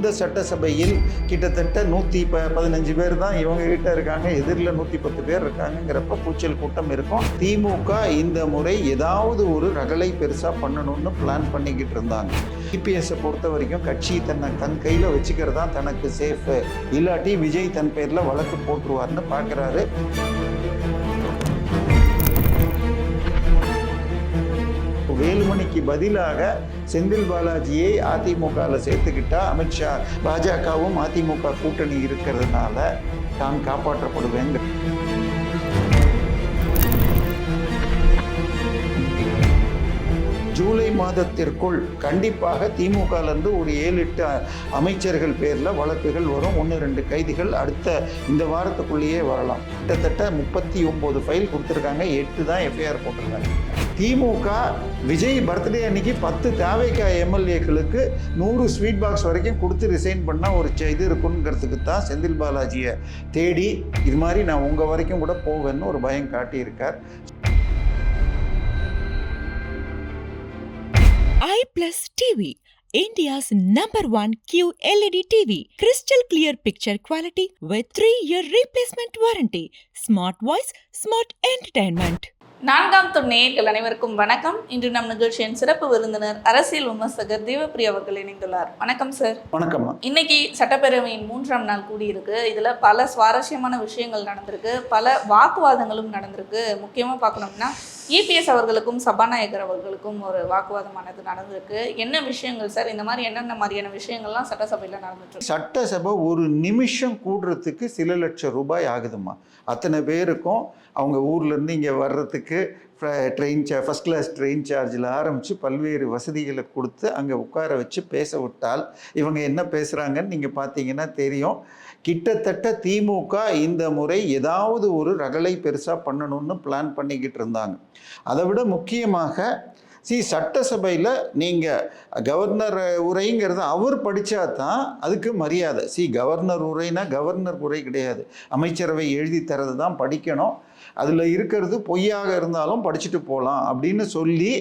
இந்த சட்டசபையில் கிட்டத்தட்ட 115 பேர் தான் இவங்க கிட்ட இருக்காங்க, எதிரில் 110 பேர் இருக்காங்கிறப்ப கூச்சல் கூட்டம் இருக்கும். திமுக இந்த முறை ஏதாவது ஒரு ரகளை பெருசா பண்ணணும்னு பிளான் பண்ணிக்கிட்டு இருந்தாங்க. இபிஎஸ் பொறுத்த வரைக்கும் கட்சி தன் கையில வச்சுக்கிறதா தனக்கு சேஃப், இல்லாட்டி விஜய் தன் பேர்ல வழக்கு போட்டுருவார்னு பார்க்குறாரு. வேலுமணிக்கு பதிலாக செந்தில் பாலாஜியை அதிமுகவில் சேர்த்துக்கிட்டா அமித்ஷா, பாஜகவும் அதிமுக கூட்டணி இருக்கிறதுனால தான் காப்பாற்றப்படுவேங்க. ஜூலை மாதத்திற்குள் கண்டிப்பாக திமுகலேருந்து ஒரு 7-8 அமைச்சர்கள் பேரில் வழக்குகள் வரும். 1-2 கைதிகள் அடுத்த இந்த வாரத்துக்குள்ளேயே வரலாம். கிட்டத்தட்ட 39 ஃபைல் கொடுத்துருக்காங்க, 8 தான் எஃப்ஐஆர் போட்டிருக்காங்க. திமுக விஜய் பர்த்டே அன்னைக்கு 10 தேவைக்கா எம்எல்ஏக்களுக்கு 100 ஸ்வீட் பாக்ஸ் வரைக்கும் கொடுத்து ரிசைன் பண்ணால் ஒரு இது இருக்குங்கிறதுக்கு தான் செந்தில் பாலாஜியை தேடி இது மாதிரி நான் உங்கள் வரைக்கும் கூட போவேன்னு ஒரு பயம் காட்டியிருக்கார். iPlus TV, India's #1 QLED TV. Crystal clear picture quality with 3-year replacement warranty. Smart voice, smart entertainment. 4ஆம் தொடு நேயர்கள் அனைவருக்கும் வணக்கம். இன்று நம் நிகழ்ச்சியின் சிறப்பு விருந்தினர் அரசியல் விமர்சகர் தேவப்பிரியா அவர்கள் இணைந்துள்ளார். வணக்கம் சார். வணக்கம். இன்னைக்கு சட்டப்பேரவையின் 3ஆம் நாள் கூடியிருக்கு. இதுல பல சுவாரஸ்யமான விஷயங்கள் நடந்திருக்கு, பல வாக்குவாதங்களும் நடந்திருக்கு. முக்கியமா பார்க்கணும்னா இபிஎஸ் அவர்களுக்கும் சபாநாயகர் அவர்களுக்கும் ஒரு வாக்குவாதமானது நடந்திருக்கு. என்ன விஷயங்கள் சார்? இந்த மாதிரி என்னென்ன மாதிரியான விஷயங்கள்லாம் சட்டசபையில் நடந்துட்டு? சட்டசபை ஒரு நிமிஷம் கூடுறதுக்கு சில லட்சம் ரூபாய் ஆகுதுமா. அத்தனை பேருக்கும் அவங்க ஊர்லேருந்து இங்கே வர்றதுக்கு ஃபஸ்ட் கிளாஸ் ட்ரெயின் சார்ஜில் ஆரம்பித்து பல்வேறு வசதிகளை கொடுத்து அங்கே உட்கார வச்சு பேச விட்டால் இவங்க என்ன பேசுகிறாங்கன்னு நீங்கள் பார்த்தீங்கன்னா தெரியும். கிட்டத்தட்ட திமுக இந்த முறை ஏதாவது ஒரு ரகளை பெருசாக பண்ணணும்னு பிளான் பண்ணிக்கிட்டு இருந்தாங்க. அதை விட முக்கியமாக சட்டசபையில் நீங்கள் கவர்னர் உரைங்கிறது அவர் படித்தா தான் அதுக்கு மரியாதை. கவர்னர் உரைனா கவர்னர் உரை கிடையாது, அமைச்சரவை எழுதி தரது தான் படிக்கணும். அதில் இருக்கிறது பொய்யாக இருந்தாலும் படிச்சுட்டு போகலாம் அப்படின்னு சொல்லி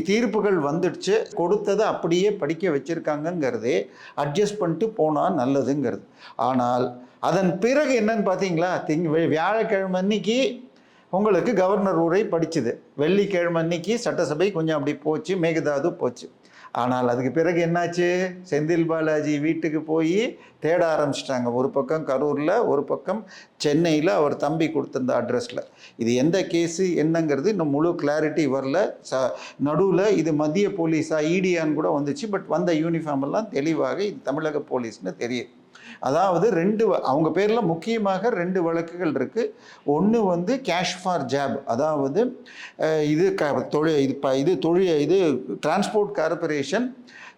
தீர்ப்புகள் வந்துடுச்சு. கொடுத்ததை அப்படியே படிக்க வச்சுருக்காங்கங்கிறதே அட்ஜஸ்ட் பண்ணிட்டு போனால் நல்லதுங்கிறது. ஆனால் அதன் பிறகு என்னன்னு பார்த்தீங்களா, வியாழக்கிழமை அன்னைக்கு உங்களுக்கு கவர்னர் உரை படிச்சுது, வெள்ளிக்கிழமை அன்னைக்கு சட்டசபை கொஞ்சம் அப்படி போச்சு, மேகதாது போச்சு. ஆனால் அதுக்கு பிறகு என்னாச்சு, செந்தில் பாலாஜி வீட்டுக்கு போய் தேட ஆரம்பிச்சிட்டாங்க. ஒரு பக்கம் கரூரில், ஒரு பக்கம் சென்னையில் அவர் தம்பி கொடுத்திருந்த அட்ரஸில். இது எந்த கேஸு என்னங்கிறது இன்னும் முழு கிளாரிட்டி வரல. நடுவில் இது மத்திய போலீஸா இடியான்னு கூட வந்துச்சு. பட் வந்த யூனிஃபார்ம் எல்லாம் தெளிவாக இது தமிழக போலீஸ்னு தெரியுது. அதாவது அவங்க பேரில் முக்கியமாக 2 வழக்குகள் இருக்குது. ஒன்று கேஷ் ஃபார் ஜாப், அதாவது இது டிரான்ஸ்போர்ட் கார்பரேஷன்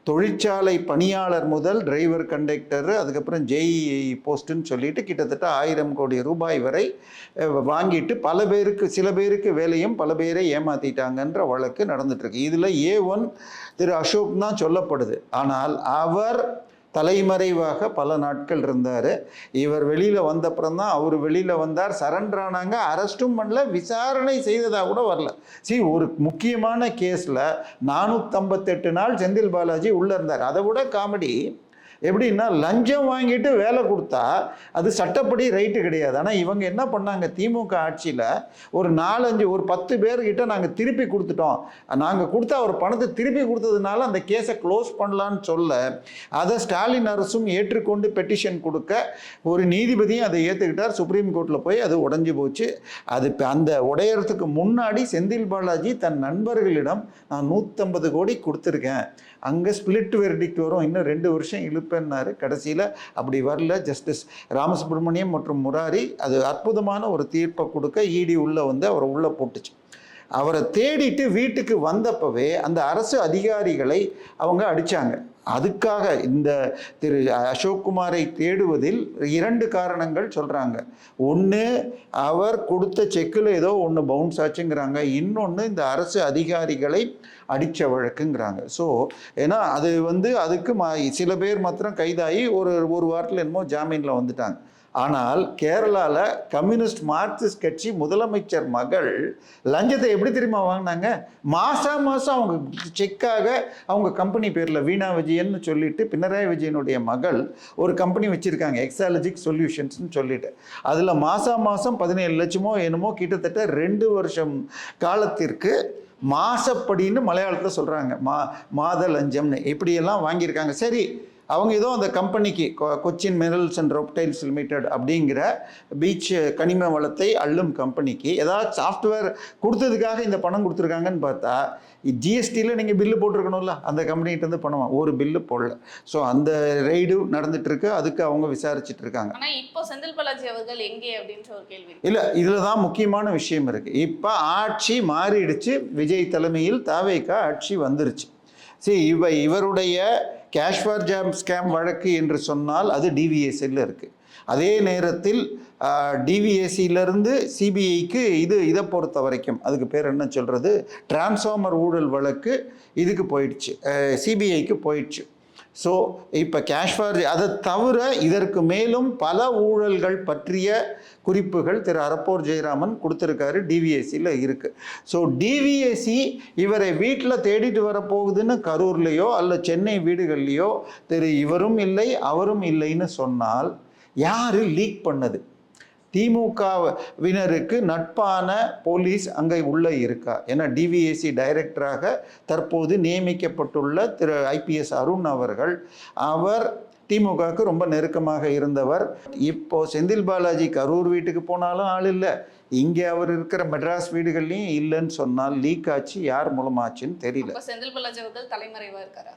தொழிற்சாலை பணியாளர் முதல் டிரைவர், கண்டக்டர், அதுக்கப்புறம் ஜேஇ போஸ்ட்டுன்னு சொல்லிட்டு கிட்டத்தட்ட 1000 கோடி ரூபாய் வரை வாங்கிட்டு சில பேருக்கு வேலையும் பல பேரை ஏமாற்றிட்டாங்கன்ற வழக்கு நடந்துட்டுருக்கு. இதில் A1 திரு அசோக் தான் சொல்லப்படுது. ஆனால் அவர் தலைமறைவாக பல நாட்கள் இருந்தார். இவர் வெளியில் வந்தப்புறம் தான் அவர் வெளியில் வந்தார், சரண்டர் ஆனாங்க. அரெஸ்ட்டும் பண்ணல, விசாரணை செய்ததாக கூட வரல. ஒரு முக்கியமான கேஸில் 458 நாள் செந்தில் பாலாஜி உள்ளே இருந்தார். அதை விட காமெடி எப்படின்னா, லஞ்சம் வாங்கிட்டு வேலை கொடுத்தா அது சட்டப்படி ரைட்டு கிடையாது. ஆனால் இவங்க என்ன பண்ணாங்க, திமுக ஆட்சியில் ஒரு 10 பேர்கிட்ட நாங்கள் திருப்பி கொடுத்துட்டோம், நாங்கள் கொடுத்தா அவர் பணத்தை திருப்பி கொடுத்ததுனால அந்த கேஸை க்ளோஸ் பண்ணலான்னு சொல்ல, அதை ஸ்டாலின் அரசும் ஏற்றுக்கொண்டு பெட்டிஷன் கொடுக்க ஒரு நீதிபதியும் அதை ஏற்றுக்கிட்டார். சுப்ரீம் கோர்ட்டில் போய் அது உடைஞ்சு போச்சு. அந்த உடையறதுக்கு முன்னாடி செந்தில் பாலாஜி தன் நண்பர்களிடம் நான் 150 கோடி கொடுத்துருக்கேன், அங்கே ஸ்பிளிட் வெர்டிக்ட் வரும், இன்னும் 2 வருஷம் இழுப்பேன்னாரு. கடைசியில் அப்படி வரல. ஜஸ்டிஸ் ராமசுப்ரமணியம் மற்றும் முராரி அது அற்புதமான ஒரு தீர்ப்பை கொடுக்க இடி உள்ளே வந்து அவரை உள்ளே போட்டுச்சு. அவரை தேடிட்டு வீட்டுக்கு வந்தப்பவே அந்த அரசு அதிகாரிகளை அவங்க அடித்தாங்க. அதுக்காக இந்த திரு அசோக்குமாரை தேடுவதில் 2 காரணங்கள் சொல்கிறாங்க. ஒன்று, அவர் கொடுத்த செக்கில் ஏதோ ஒன்று பவுன்ஸ் ஆச்சுங்கிறாங்க. இன்னொன்று, இந்த அரசு அதிகாரிகளை அடித்த வழக்குங்கிறாங்க. ஏன்னா அது அதுக்கு சில பேர் மாத்திரம் கைதாகி ஒரு வாரத்தில் என்னமோ ஜாமீனில் வந்துட்டாங்க. ஆனால் கேரளாவில் கம்யூனிஸ்ட் மார்க்சிஸ்ட் கட்சி முதலமைச்சர் மகள் லஞ்சத்தை எப்படி தெரியுமா வாங்கினாங்க? மாதம் அவங்க செக்காக அவங்க கம்பெனி பேரில் வீணா விஜயன்னு சொல்லிட்டு பினராயி விஜயனுடைய மகள் ஒரு கம்பெனி வச்சுருக்காங்க, எக்ஸாலஜிக் சொல்யூஷன்ஸ்னு சொல்லிட்டு. அதில் மாதம் 17 லட்சமோ என்னமோ கிட்டத்தட்ட 2 வருஷம் காலத்திற்கு மாசப்படின்னு மலையாளத்தில் சொல்கிறாங்க, மாத லஞ்சம்னு இப்படியெல்லாம் வாங்கியிருக்காங்க. சரி, அவங்க ஏதோ அந்த கம்பெனிக்கு Cochin minerals and reptiles limited அப்படிங்கிற பீச் கனிம வளத்தை அள்ளும் கம்பெனிக்கு ஏதாவது சாஃப்ட்வேர் கொடுத்ததுக்காக இந்த பணம் கொடுத்துருக்காங்கன்னு பார்த்தா ஜிஎஸ்டியில் நீங்கள் பில்லு போட்டிருக்கணும்ல, அந்த கம்பெனிகிட்டேருந்து பணம் ஒரு பில்லு போடல. ஸோ அந்த ரெய்டு நடந்துட்டுருக்கு, அதுக்கு அவங்க விசாரிச்சுட்டு இருக்காங்க. ஆனால் இப்போ செந்தில் பாலாஜி அவர்கள் எங்கே அப்படின்ற ஒரு கேள்வி இல்லை, இதில் தான் முக்கியமான விஷயம் இருக்குது. இப்போ ஆட்சி மாறிடுச்சு, விஜய் தலைமையில் தாவேகா ஆட்சி வந்துருச்சு. சரி, இவருடைய கேஷ் ஃபார் ஜாப் ஸ்கேம் வழக்கு என்று சொன்னால் அது டிவிஎஸ்சியில் இருக்குது. அதே நேரத்தில் டிவிஎஸ்சியிலேருந்து சிபிஐக்கு இதை பொறுத்த வரைக்கும் அதுக்கு பேர் என்ன சொல்கிறது, டிரான்ஸ்ஃபார்மர் ஊழல் வழக்கு இதுக்கு போயிடுச்சு, சிபிஐக்கு போயிடுச்சு. ஸோ இப்போ கேஷ் ஃபார் அதை தவிர இதற்கு மேலும் பல ஊழல்கள் பற்றிய குறிப்புகள் திரு அரப்போர் ஜெயராமன் கொடுத்துருக்காரு, டிவிஎஸ்சியில் இருக்குது. ஸோ டிவிஎஸ்சி இவரை வீட்டில் தேடிட்டு வரப்போகுதுன்னு கரூர்லேயோ அல்ல சென்னை வீடுகள்லையோ இவரும் இல்லை அவரும் இல்லைன்னு சொன்னால் யார் லீக் பண்ணது? திமுகவினருக்கு நட்பான போலீஸ் அங்கே உள்ளே இருக்கா? ஏன்னா டிவிஎஸ்சி டைரக்டராக தற்போது நியமிக்கப்பட்டுள்ள திரு ஐபிஎஸ் அருண் அவர்கள், அவர் திமுகவுக்கு ரொம்ப நெருக்கமாக இருந்தவர். இப்போ செந்தில் பாலாஜி கரூர் வீட்டுக்கு போனாலும் ஆள் இல்லை, இங்கே அவர் இருக்கிற மெட்ராஸ் வீடுகள்லையும் இல்லைன்னு சொன்னால் லீக் ஆச்சு, யார் மூலமாச்சுன்னு தெரியல. செந்தில் பாலாஜி அவர்கள் தலைமறைவாக இருக்காரா?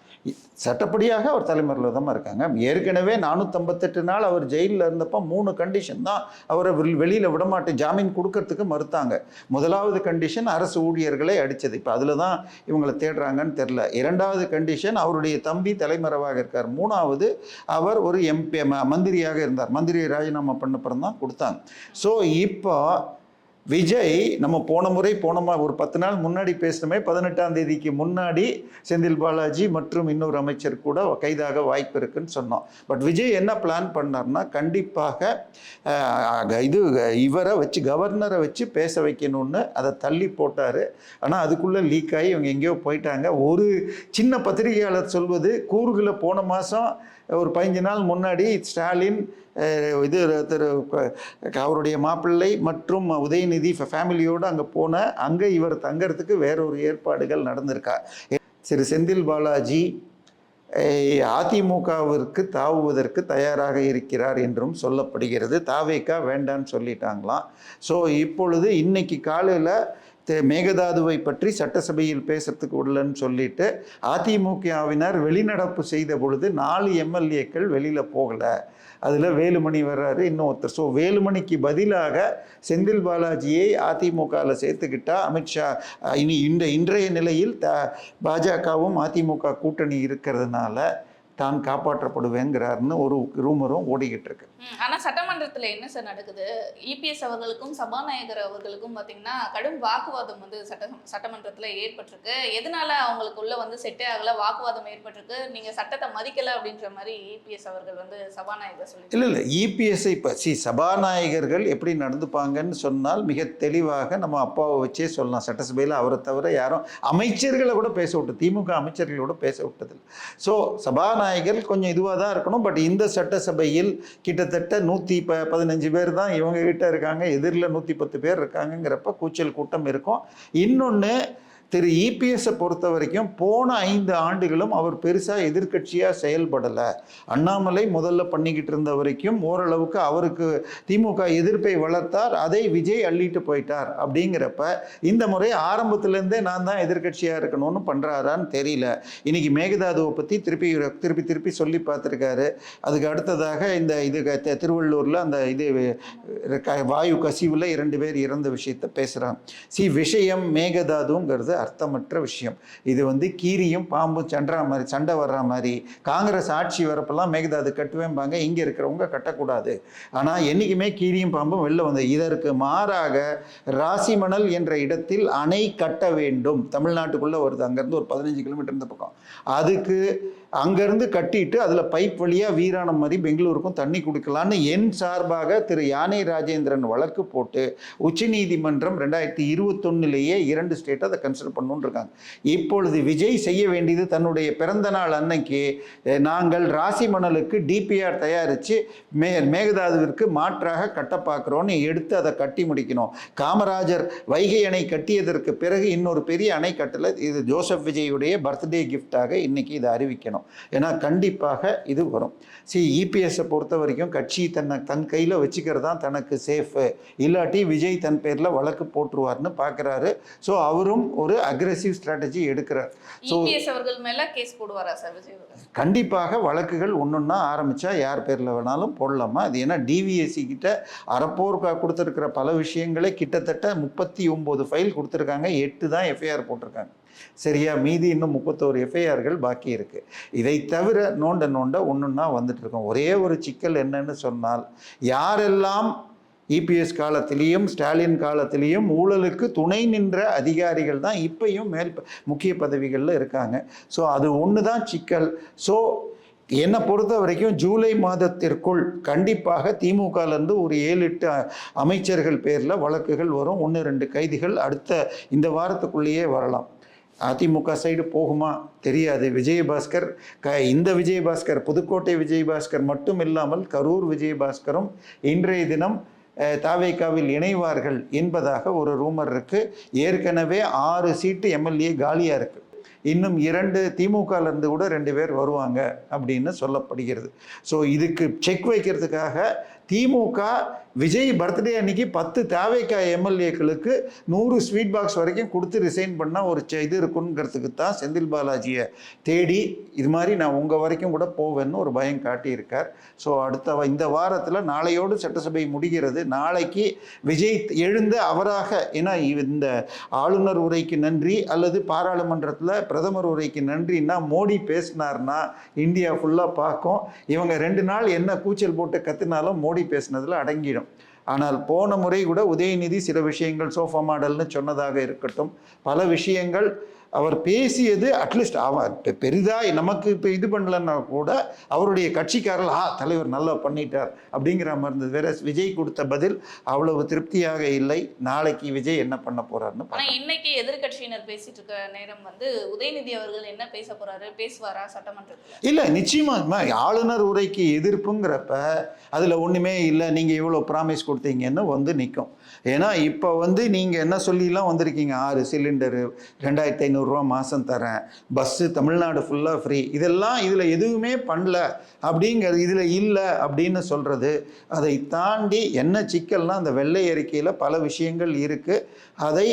சட்டப்படியாக அவர் தலைமறையில் தான் இருக்காங்க. ஏற்கனவே 458 நாள் அவர் ஜெயிலில் இருந்தப்போ 3 கண்டிஷன் தான் அவரை வெளியில் விடமாட்டேன் ஜாமீன் கொடுக்கறதுக்கு மறுத்தாங்க. முதலாவது கண்டிஷன் அரசு ஊழியர்களை அடித்தது, இப்போ அதில் தான் இவங்களை தேடுறாங்கன்னு தெரில. 2வது கண்டிஷன் அவருடைய தம்பி தலைமறைவாக இருக்கார். 3வது அவர் ஒரு எம்பி மந்திரியாக இருந்தார், மந்திரியை ராஜினாமா பண்ணப்புறம் தான் கொடுத்தாங்க. ஸோ இப்போ விஜய் நம்ம போன ஒரு 10 நாள் முன்னாடி பேசணுமே, 18ஆம் தேதிக்கு முன்னாடி செந்தில் பாலாஜி மற்றும் இன்னொரு அமைச்சர் கூட கைதாக வாய்ப்பு இருக்குன்னு சொன்னோம். பட் விஜய் என்ன பிளான் பண்ணார்னா, கண்டிப்பாக இவரை வச்சு கவர்னரை வச்சு பேச வைக்கணும்னு அதை தள்ளி போட்டார். ஆனால் அதுக்குள்ளே லீக் ஆகி இவங்க எங்கேயோ போயிட்டாங்க. ஒரு சின்ன பத்திரிகையாளர் சொல்வது, கூர்கில் போன மாதம் ஒரு 15 நாள் முன்னாடி ஸ்டாலின் அவருடைய மாப்பிள்ளை மற்றும் உதயநிதி ஃபேமிலியோடு அங்கே அங்கே இவர் தங்கிறதுக்கு வேறொரு ஏற்பாடுகள் நடந்திருக்கா. சரி, செந்தில் பாலாஜி அதிமுகவிற்கு தாவுவதற்கு தயாராக இருக்கிறார் என்றும் சொல்லப்படுகிறது. தாவேகா வேண்டான்னு சொல்லிட்டாங்களாம். ஸோ இப்பொழுது இன்னைக்கு காலையில் மேகதாதுவை பற்றி சட்டசபையில் பேசுறதுக்கு உள்ளன்னு சொல்லிட்டு அதிமுகவினர் வெளிநடப்பு செய்த பொழுது 4 எம்எல்ஏக்கள் வெளியில் போகலை. அதில் வேலுமணி வர்றாரு, இன்னும் ஒருத்தர். ஸோ வேலுமணிக்கு பதிலாக செந்தில் பாலாஜியை அதிமுகவில் சேர்த்துக்கிட்டா அமித்ஷா இன்றைய நிலையில் பாஜகவும் அதிமுக கூட்டணி இருக்கிறதுனால தான் காப்பாற்றப்படுவேங்கிறாருன்னு ஒரு ரூமரும் ஓடிக்கிட்டு இருக்கு. ஆனால் சட்டமன்றத்தில் என்ன சார் நடக்குது? இபிஎஸ் அவர்களுக்கும் சபாநாயகர் அவர்களுக்கும் பார்த்தீங்கன்னா கடும் வாக்குவாதம் வந்து சட்டமன்றத்தில் ஏற்பட்டிருக்கு. எதனால அவங்களுக்குள்ள செட்டே ஆகலை, வாக்குவாதம் ஏற்பட்டிருக்கு, நீங்கள் சட்டத்தை மதிக்கலை அப்படின்ற மாதிரி இபிஎஸ் அவர்கள் சபாநாயகர் சொல்லி. இல்லை இபிஎஸ்ஐ இப்போ சபாநாயகர்கள் எப்படி நடந்துப்பாங்கன்னு சொன்னால் மிக தெளிவாக நம்ம அப்பாவை வச்சே சொல்லலாம். சட்டசபையில் அவரை தவிர யாரும் அமைச்சர்களை கூட பேச விட்டது, திமுக அமைச்சர்களோட பேச விட்டதில்லை. ஸோ சபாநாயகர்கள் கொஞ்சம் இதுவாக தான் இருக்கணும். பட் இந்த சட்டசபையில் கிட்டத்தட்ட 115 பேர் தான் இவங்க கிட்ட இருக்காங்க, எதிரில் 110 பேர் இருக்காங்கங்கிறப்ப கூச்சல் கூட்டம் இருக்கும். இன்னொன்று, திரு இபிஎஸ்ஸை பொறுத்த வரைக்கும் போன 5 ஆண்டுகளும் அவர் பெருசாக எதிர்கட்சியாக செயல்படலை. அண்ணாமலை முதல்ல பண்ணிக்கிட்டு இருந்த வரைக்கும் ஓரளவுக்கு அவருக்கு திமுக எதிர்ப்பை வளர்த்தார், அதை விஜய் அள்ளிட்டு போயிட்டார். அப்படிங்கிறப்ப இந்த முறை ஆரம்பத்திலேருந்தே நான் தான் எதிர்கட்சியாக இருக்கணும்னு பண்ணுறாரான்னு தெரியல. இன்றைக்கி மேகதாதுவை பற்றி திருப்பி சொல்லி பார்த்துருக்காரு. அதுக்கு அடுத்ததாக இந்த திருவள்ளூரில் அந்த வாயு கசிவில் 2 பேர் இறந்த விஷயத்தை பேசுகிறாங்க. விஷயம் மேகதாதுங்கிறது அர்த்தமற்ற விஷயம். இது கீரியும் பாம்பும் சண்டை வர்ற மாதிரி. காங்கிரஸ் ஆட்சி வரப்பெல்லாம் மேகதாது கட்டுவேம்பாங்க, இங்கே இருக்கிறவங்க கட்டக்கூடாது. ஆனால் என்றைக்குமே கீரியும் பாம்பும் வெளில இதற்கு மாறாக ராசிமணல் என்ற இடத்தில் அணை கட்ட வேண்டும். தமிழ்நாட்டுக்குள்ளே வருது, அங்கேருந்து ஒரு 15 கிலோமீட்டர் இந்த பக்கம். அதுக்கு அங்கேருந்து கட்டிட்டு அதில் பைப் வழியாக வீராணம் மாதிரி பெங்களூருக்கும் தண்ணி கொடுக்கலான்னு என் சார்பாக திரு யானை ராஜேந்திரன் வழக்கு போட்டு உச்சநீதிமன்றம் 2021 2 ஸ்டேட் அதை கன்சிடர் பண்ணணுன்னு இருக்காங்க. இப்பொழுது விஜய் செய்ய வேண்டியது தன்னுடைய பிறந்த நாள் அன்னைக்கு நாங்கள் ராசி மணலுக்கு டிபிஆர் தயாரித்து மேகதாதுவிற்கு மாற்றாக கட்ட பார்க்குறோன்னு எடுத்து அதை கட்டி முடிக்கணும். காமராஜர் வைகை அணை கட்டியதற்கு பிறகு இன்னொரு பெரிய அணை கட்டலை. இது ஜோசப் விஜயுடைய பர்த்டே கிஃப்டாக இன்னைக்கு இதை அறிவிக்கணும். ஏன்னா கண்டிப்பாக இது வரும். இபிஎஸ்ஸை பொறுத்த வரைக்கும் கட்சி தன் கையில் வச்சுக்கிறது தான் தனக்கு சேஃபு, இல்லாட்டி விஜய் தன் பேரில் வழக்கு போட்டுருவார்னு பார்க்குறாரு. ஸோ அவரும் ஒரு அக்ரெசிவ் ஸ்ட்ராட்டஜி எடுக்கிறார். ஸோ அவர்கள் மேலே கேஸ் போடுவாரா சார் விஜய்? கண்டிப்பாக வழக்குகள் ஒன்றொன்னா ஆரம்பித்தா யார் பேரில் வேணாலும் போடலாமா. அது ஏன்னா டிவிஎஸ்சி கிட்ட அறப்போர் கொடுத்துருக்கிற பல விஷயங்களே கிட்டத்தட்ட 39 ஃபைல் கொடுத்துருக்காங்க, 8 தான் எஃப்ஐஆர் போட்டிருக்காங்க. சரியா, மீதி இன்னும் 31 எஃப்ஐஆர்கள் பாக்கி இருக்குது. இதை தவிர நோண்ட ஒன்றுன்னா வந்துட்டு இருக்கோம். ஒரே ஒரு சிக்கல் என்னன்னு சொன்னால், யாரெல்லாம் இபிஎஸ் காலத்திலையும் ஸ்டாலின் காலத்திலையும் ஊழலுக்கு துணை நின்ற அதிகாரிகள் தான் இப்பையும் முக்கிய பதவிகளில் இருக்காங்க. ஸோ அது ஒன்று தான் சிக்கல். ஸோ என்னை பொறுத்த வரைக்கும் ஜூலை மாதத்திற்குள் கண்டிப்பாக திமுகலேருந்து ஒரு 7-8 அமைச்சர்கள் பேரில் வழக்குகள் வரும். 1-2 கைதிகள் அடுத்த இந்த வாரத்துக்குள்ளேயே வரலாம். அதிமுக சைடு போகுமா தெரியாது. விஜயபாஸ்கர் இந்த விஜயபாஸ்கர் புதுக்கோட்டை விஜயபாஸ்கர் மட்டும் இல்லாமல் கரூர் விஜயபாஸ்கரும் இன்றைய தினம் தாவேகாவில் இணைவார்கள் என்பதாக ஒரு ரூமர் இருக்குது. ஏற்கனவே 6 சீட்டு எம்எல்ஏ காலியாக இருக்குது. இன்னும் 2 திமுகலேருந்து கூட 2 பேர் வருவாங்க அப்படின்னு சொல்லப்படுகிறது. ஸோ இதுக்கு செக் வைக்கிறதுக்காக திமுக விஜய் பர்த்டே அன்னைக்கு 10 தாவேகா எம்எல்ஏக்களுக்கு 100 ஸ்வீட் பாக்ஸ் வரைக்கும் கொடுத்து ரிசைன் பண்ணால் ஒரு இது இருக்குங்கிறதுக்கு தான் செந்தில் பாலாஜியை தேடி இது மாதிரி நான் உங்கள் வரைக்கும் கூட போவேன்னு ஒரு பயம் காட்டியிருக்கார். ஸோ இந்த வாரத்தில் நாளையோடு சட்டசபை முடிகிறது. நாளைக்கு விஜய் எழுந்து அவராக, ஏன்னா இந்த ஆளுநர் உரைக்கு நன்றி அல்லது பாராளுமன்றத்தில் பிரதமர் உரைக்கு நன்றின்னா மோடி பேசினார்னா இந்தியா ஃபுல்லாக பார்க்கும். இவங்க 2 நாள் என்ன கூச்சல் போட்டு கற்றுனாலும் மோடி பேசினதில் அடங்கிடும். ஆனால் போன முறை கூட உதயநிதி சில விஷயங்கள் சோஃபா மாடல்னு சொன்னதாக இருக்கட்டும், பல விஷயங்கள் அவர் பேசியது அட்லீஸ்ட் அவர் பெரிதாக நமக்கு இப்போ இது பண்ணலன்னா கூட அவருடைய கட்சிக்காரர்கள் தலைவர் நல்லா பண்ணிட்டார் அப்படிங்கிற மாதிரி இருந்தது. வேற விஜய் கொடுத்த பதில் அவ்வளவு திருப்தியாக இல்லை. நாளைக்கு விஜய் என்ன பண்ண போறாருன்னு. ஆனால் இன்னைக்கு எதிர்கட்சியினர் பேசிட்டு இருக்க நேரம் உதயநிதி அவர்கள் என்ன பேச போறாரு, பேசுவாரா சட்டமன்றத்தில்? இல்லை, நிச்சயமா ஆளுநர் உரைக்கு எதிர்ப்புங்கிறப்ப அதில் ஒன்றுமே இல்லை, நீங்கள் இவ்வளோ ப்ராமிஸ் கொடுத்தீங்கன்னு நிற்கும். ஏன்னா இப்போ நீங்கள் என்ன சொல்லிலாம் வந்திருக்கீங்க, 6 சிலிண்டரு 2500 ரூபா மாதம் தரேன், பஸ்ஸு தமிழ்நாடு ஃபுல்லாக ஃப்ரீ, இதெல்லாம் இதில் எதுவுமே பண்ணல அப்படிங்கிறது இதில் இல்லை அப்படின்னு சொல்கிறது. அதை தாண்டி என்ன சிக்கல்னால் அந்த வெள்ளை அறிக்கையில் பல விஷயங்கள் இருக்குது. அதை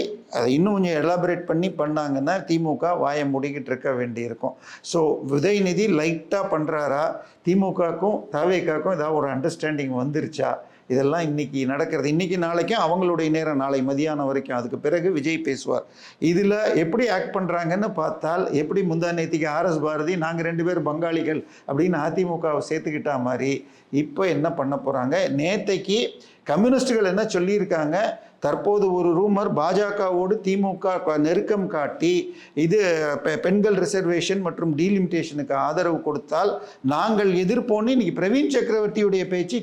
இன்னும் கொஞ்சம் எலாபரேட் பண்ணாங்கன்னா திமுக வாயை மூடிக்கிட்டு இருக்க வேண்டியிருக்கும். ஸோ உதயநிதி லைட்டாக பண்ணுறாரா, திமுகவுக்கும் தவேகாவுக்கும் ஏதாவது ஒரு அண்டர்ஸ்டாண்டிங் வந்துருச்சா, இதெல்லாம் இன்றைக்கி நடக்கிறது. இன்றைக்கி நாளைக்கும் அவங்களுடைய நேரம், நாளை மதியானம் வரைக்கும். அதுக்கு பிறகு விஜய் பேசுவார். இதில் எப்படி ஆக்ட் பண்ணுறாங்கன்னு பார்த்தால், எப்படி முந்தா நேத்திக்கு RS பாரதி நாங்கள் 2 பேர் பங்காளிகள் அப்படின்னு அதிமுகவை சேர்த்துக்கிட்டா மாதிரி இப்போ என்ன பண்ண போகிறாங்க. நேத்தைக்கு கம்யூனிஸ்டுகள் என்ன சொல்லியிருக்காங்க, தற்போது ஒரு ரூமர் பாஜகவோடு திமுக நெருக்கம் காட்டி இது பெண்கள் ரிசர்வேஷன் மற்றும் டீலிமிட்டேஷனுக்கு ஆதரவு கொடுத்தால் நாங்கள் எதிர்ப்போன்னு இன்னைக்கு பிரவீன் சக்கரவர்த்தியுடைய பேச்சு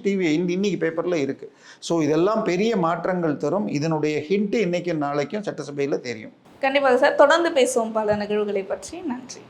இன்னைக்கு பேப்பரில் இருக்குது. ஸோ இதெல்லாம் பெரிய மாற்றங்கள் தரும். இதனுடைய ஹிண்ட் இன்னைக்கு நாளைக்கும் சட்டசபையில் தெரியும். கண்டிப்பாக சார், தொடர்ந்து பேசுவோம் பல நிகழ்வுகளை பற்றி. நன்றி.